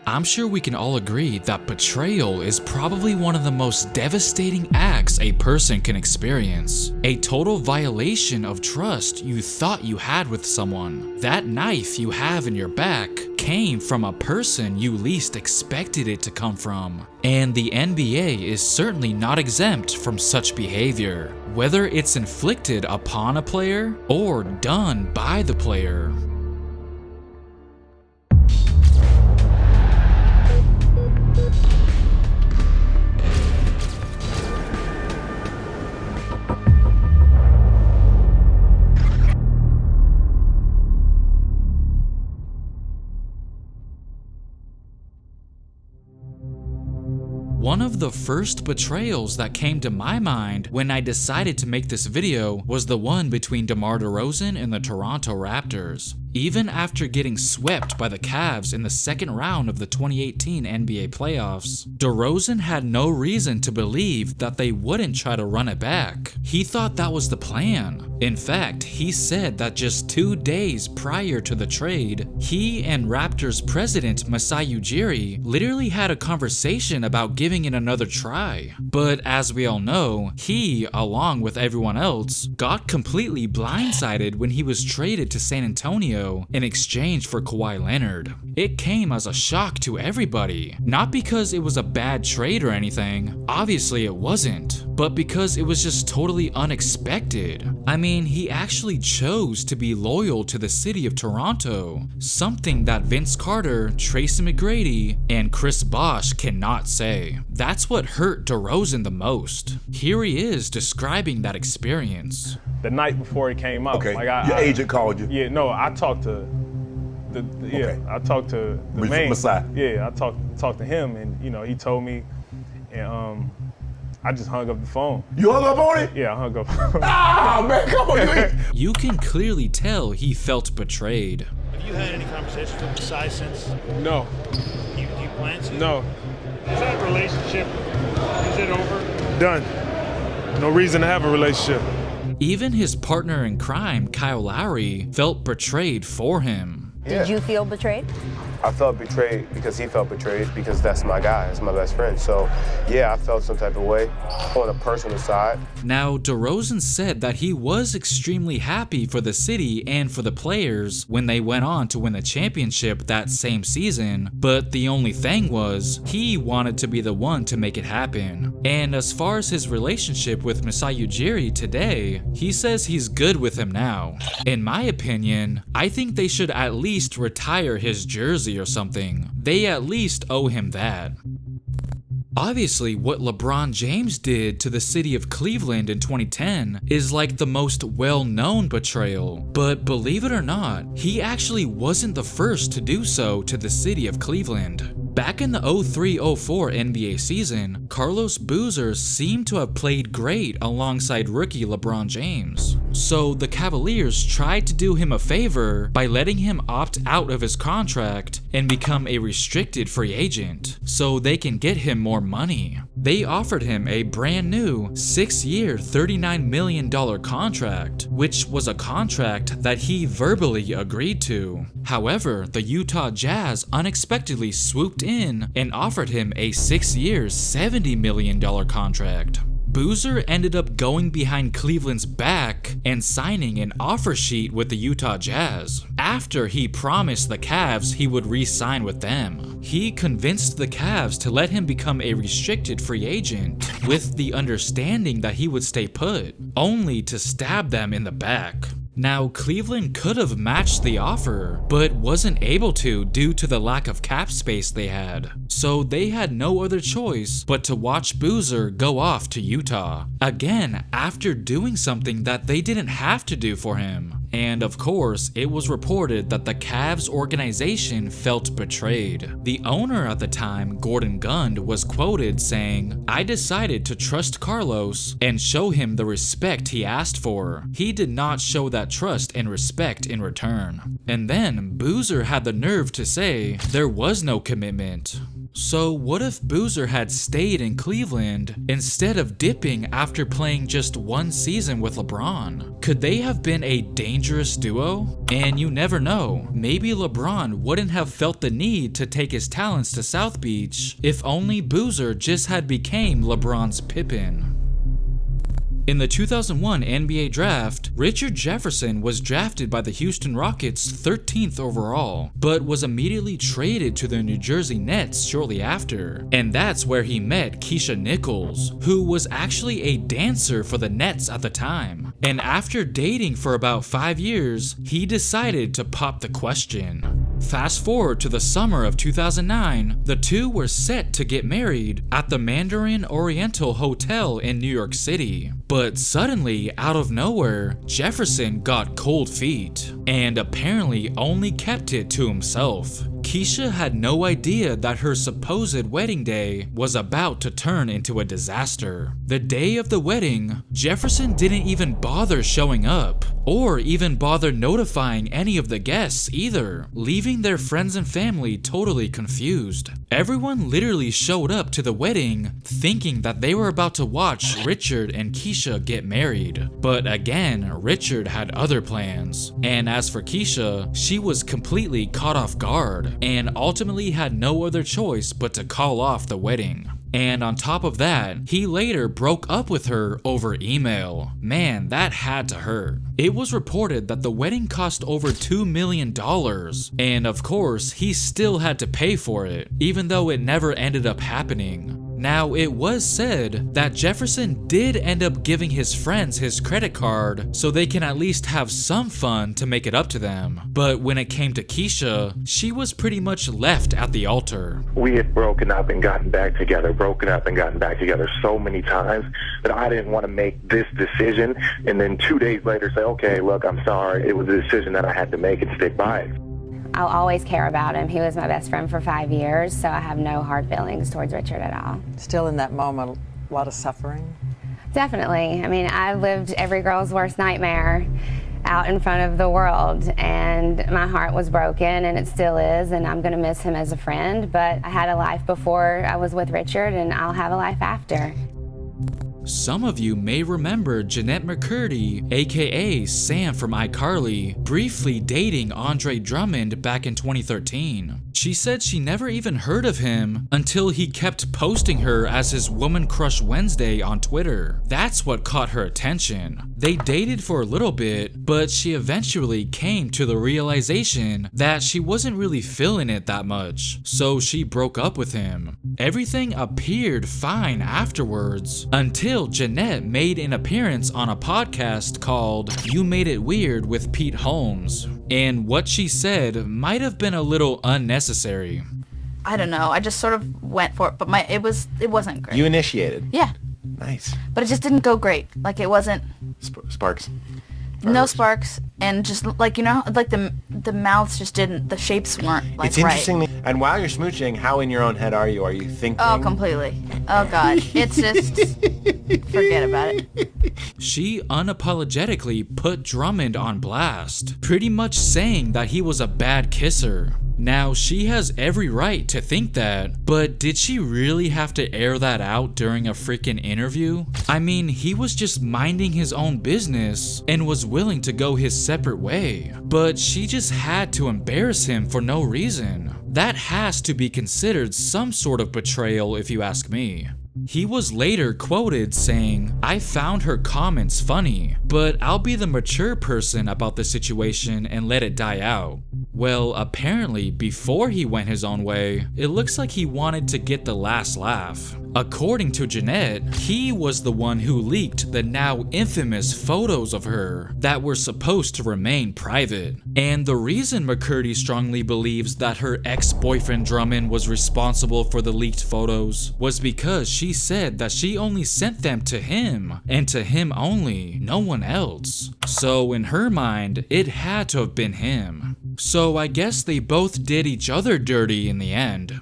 I'm sure we can all agree that betrayal is probably one of the most devastating acts a person can experience. A total violation of trust you thought you had with someone. That knife you have in your back came from a person you least expected it to come from. And the NBA is certainly not exempt from such behavior, whether it's inflicted upon a player or done by the player. One of the first betrayals that came to my mind when I decided to make this video was the one between DeMar DeRozan and the Toronto Raptors. Even after getting swept by the Cavs in the second round of the 2018 NBA playoffs, DeRozan had no reason to believe that they wouldn't try to run it back. He thought that was the plan. In fact, he said that just 2 days prior to the trade, he and Raptors president Masai Ujiri literally had a conversation about giving it another try. But as we all know, he, along with everyone else, got completely blindsided when he was traded to San Antonio in exchange for Kawhi Leonard. It came as a shock to everybody, not because it was a bad trade or anything, obviously it wasn't, but because it was just totally unexpected. I mean, he actually chose to be loyal to the city of Toronto, something that Vince Carter, Tracy McGrady, and Chris Bosh cannot say. That's what hurt DeRozan the most. Here he is describing that experience. The night before it came out. Okay, like your agent called you. Yeah, no, I talked to I talked to the man. Masai. Yeah, I talked to him, and he told me, and I just hung up the phone. You hung up on it? Yeah, I hung up. Ah, man, come on, You can clearly tell he felt betrayed. Have you had any conversations with Masai since? No. Do you plan to? No. Is that relationship, is it over? Done. No reason to have a relationship. Even his partner in crime, Kyle Lowry, felt betrayed for him. Did you feel betrayed? I felt betrayed because he felt betrayed because that's my guy, that's my best friend. So yeah, I felt some type of way on a personal side. Now, DeRozan said that he was extremely happy for the city and for the players when they went on to win the championship that same season, but the only thing was, he wanted to be the one to make it happen. And as far as his relationship with Masai Ujiri today, he says he's good with him now. In my opinion, I think they should at least retire his jersey or something. They at least owe him that. Obviously, what LeBron James did to the city of Cleveland in 2010 is like the most well-known betrayal, but believe it or not, he actually wasn't the first to do so to the city of Cleveland. Back in the 03-04 NBA season, Carlos Boozer seemed to have played great alongside rookie LeBron James. So the Cavaliers tried to do him a favor by letting him opt out of his contract and become a restricted free agent, so they can get him more money. They offered him a brand new 6-year, $39 million contract, which was a contract that he verbally agreed to. However, the Utah Jazz unexpectedly swooped in and offered him a 6-year, $70 million contract. Boozer ended up going behind Cleveland's back and signing an offer sheet with the Utah Jazz. After he promised the Cavs he would re-sign with them, he convinced the Cavs to let him become a restricted free agent with the understanding that he would stay put, only to stab them in the back. Now, Cleveland could have matched the offer, but wasn't able to due to the lack of cap space they had. So they had no other choice but to watch Boozer go off to Utah. Again, after doing something that they didn't have to do for him. And of course, it was reported that the Cavs organization felt betrayed. The owner at the time, Gordon Gund, was quoted saying, "I decided to trust Carlos and show him the respect he asked for. He did not show that trust and respect in return." And then Boozer had the nerve to say there was no commitment. So what if Boozer had stayed in Cleveland instead of dipping after playing just one season with LeBron? Could they have been a dangerous duo? And you never know, maybe LeBron wouldn't have felt the need to take his talents to South Beach if only Boozer just had became LeBron's Pippen. In the 2001 NBA draft, Richard Jefferson was drafted by the Houston Rockets 13th overall, but was immediately traded to the New Jersey Nets shortly after. And that's where he met Keisha Nichols, who was actually a dancer for the Nets at the time. And after dating for about 5 years, he decided to pop the question. Fast forward to the summer of 2009, the two were set to get married at the Mandarin Oriental Hotel in New York City. But suddenly, out of nowhere, Jefferson got cold feet, and apparently only kept it to himself. Keisha had no idea that her supposed wedding day was about to turn into a disaster. The day of the wedding, Jefferson didn't even bother showing up, or even bother notifying any of the guests either, leaving their friends and family totally confused. Everyone literally showed up to the wedding thinking that they were about to watch Richard and Keisha get married. But again, Richard had other plans. And as for Keisha, she was completely caught off guard and ultimately had no other choice but to call off the wedding. And on top of that, he later broke up with her over email. Man, that had to hurt. It was reported that the wedding cost over $2 million, and of course, he still had to pay for it, even though it never ended up happening. Now, it was said that Jefferson did end up giving his friends his credit card so they can at least have some fun to make it up to them. But when it came to Keisha, she was pretty much left at the altar. We had broken up and gotten back together so many times that I didn't want to make this decision and then 2 days later say, okay, look, I'm sorry. It was a decision that I had to make and stick by it. I'll always care about him. He was my best friend for 5 years, so I have no hard feelings towards Richard at all. Still in that moment, a lot of suffering? Definitely. I mean, I lived every girl's worst nightmare out in front of the world, and my heart was broken, and it still is, and I'm going to miss him as a friend, but I had a life before I was with Richard, and I'll have a life after. Some of you may remember Jeanette McCurdy, aka Sam from iCarly, briefly dating Andre Drummond back in 2013. She said she never even heard of him until he kept posting her as his Woman Crush Wednesday on Twitter. That's what caught her attention. They dated for a little bit, but she eventually came to the realization that she wasn't really feeling it that much, so she broke up with him. Everything appeared fine afterwards, until Jeanette made an appearance on a podcast called You Made It Weird with Pete Holmes, and what she said might have been a little unnecessary. I don't know, I just sort of went for it, but it wasn't great. You initiated? Yeah. Nice. But it just didn't go great. Like, it wasn't... Sparks? No sparks, and just, like, you know, like the mouths just didn't, the shapes weren't, like, it's interesting, right. And while you're smooching, how in your own head are you? Are you thinking? Oh, completely. Oh, God. It's just... forget about it. She unapologetically put Drummond on blast, pretty much saying that he was a bad kisser. Now, she has every right to think that, but did she really have to air that out during a freaking interview? I mean, he was just minding his own business and was willing to go his separate way, but she just had to embarrass him for no reason. That has to be considered some sort of betrayal if you ask me. He was later quoted saying, "I found her comments funny, but I'll be the mature person about the situation and let it die out." Well, apparently, before he went his own way, it looks like he wanted to get the last laugh. According to Jeanette, he was the one who leaked the now infamous photos of her that were supposed to remain private. And the reason McCurdy strongly believes that her ex-boyfriend Drummond was responsible for the leaked photos was because she said that she only sent them to him, and to him only, no one else. So in her mind, it had to have been him. So I guess they both did each other dirty in the end.